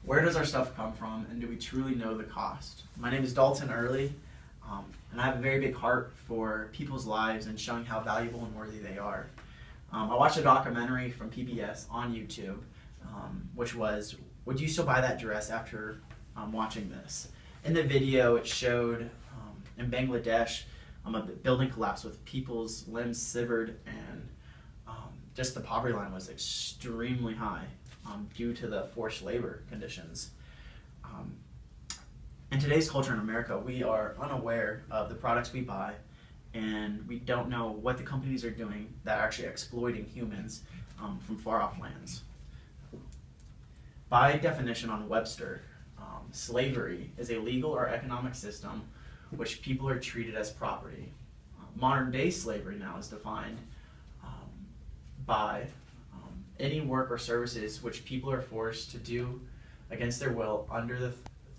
Where does our stuff come from, and do we truly know the cost? My name is Dalton Ehrle, and I have a very big heart for people's lives and showing how valuable and worthy they are. I watched a documentary from PBS on YouTube, which was, would you still buy that dress after watching this? In the video, it showed in Bangladesh a building collapse with people's limbs severed, and just the poverty line was extremely high due to the forced labor conditions. In today's culture in America, we are unaware of the products we buy, and we don't know what the companies are doing that are actually exploiting humans from far-off lands. By definition on Webster, slavery is a legal or economic system which people are treated as property. Modern-day slavery now is defined by any work or services which people are forced to do against their will under the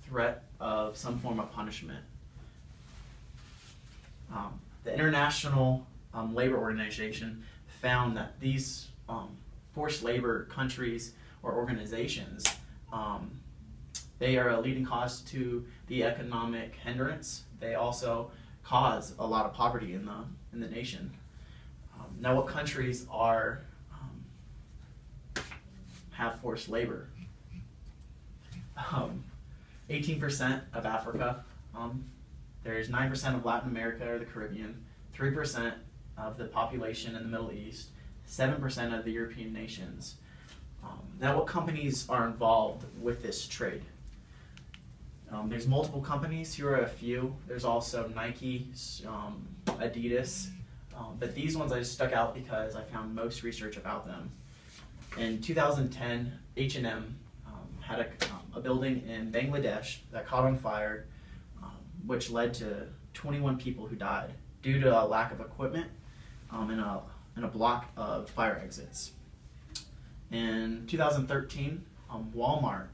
threat of some form of punishment. The International Labor Organization found that these forced labor countries or organizations, they are a leading cause to the economic hindrance. They also cause a lot of poverty in the nation. Now, what countries are have forced labor? 18% of Africa. There's 9% of Latin America or the Caribbean, 3% of the population in the Middle East, 7% of the European nations. Now, what companies are involved with this trade? There's multiple companies. Here are a few. There's also Nike, Adidas, but these ones I just stuck out because I found most research about them. In 2010, H&M had a building in Bangladesh that caught on fire, which led to 21 people who died due to a lack of equipment and a block of fire exits. In 2013, Walmart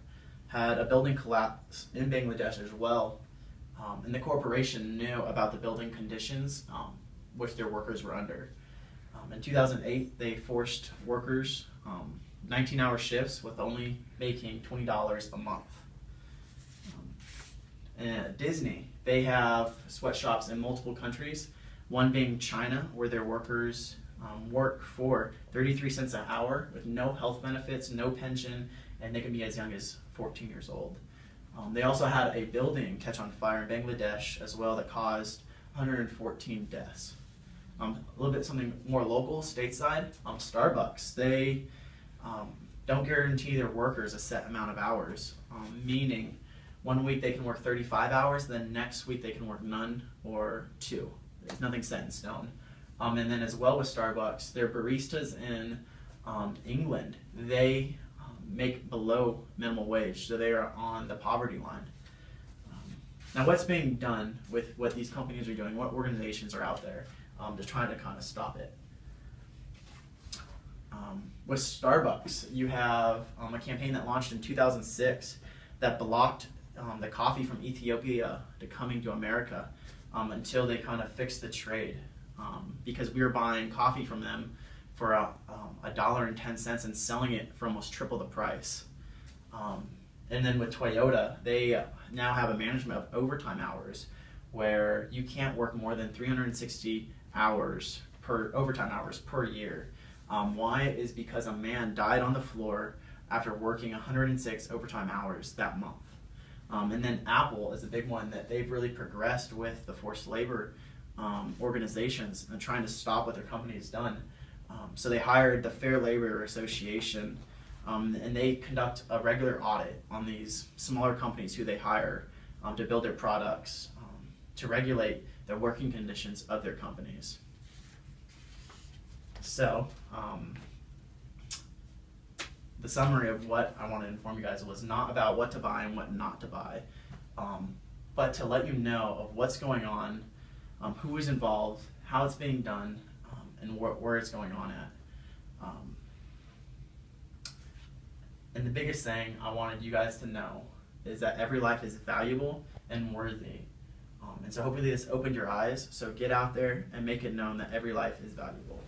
had a building collapse in Bangladesh as well, and the corporation knew about the building conditions which their workers were under. In 2008, they forced workers 19-hour shifts with only making $20 a month. And Disney, they have sweatshops in multiple countries, one being China, where their workers work for 33 cents an hour with no health benefits, no pension, and they can be as young as 14 years old. They also had a building catch on fire in Bangladesh as well that caused 114 deaths. A little bit something more local, stateside, Starbucks, they don't guarantee their workers a set amount of hours, meaning 1 week they can work 35 hours, then next week they can work none or 2. There's nothing set in stone. And then as well with Starbucks, their baristas in England, they make below minimum wage, so they are on the poverty line. Now, what's being done with what these companies are doing, what organizations are out there to try to kind of stop it? With Starbucks, you have a campaign that launched in 2006 that blocked the coffee from Ethiopia to coming to America until they kind of fixed the trade, because we were buying coffee from them for $1.10 and selling it for almost triple the price. And then with Toyota, they now have a management of overtime hours where you can't work more than 360 hours overtime hours per year. Why is because a man died on the floor after working 106 overtime hours that month. And then Apple is a big one that they've really progressed with the forced labor organizations and trying to stop what their company has done. So they hired the Fair Labor Association, and they conduct a regular audit on these smaller companies who they hire to build their products, to regulate the working conditions of their companies. So, the summary of what I want to inform you guys was not about what to buy and what not to buy, but to let you know of what's going on, who is involved, how it's being done, and where it's going on at. And the biggest thing I wanted you guys to know is that every life is valuable and worthy. And so hopefully this opened your eyes. So get out there and make it known that every life is valuable.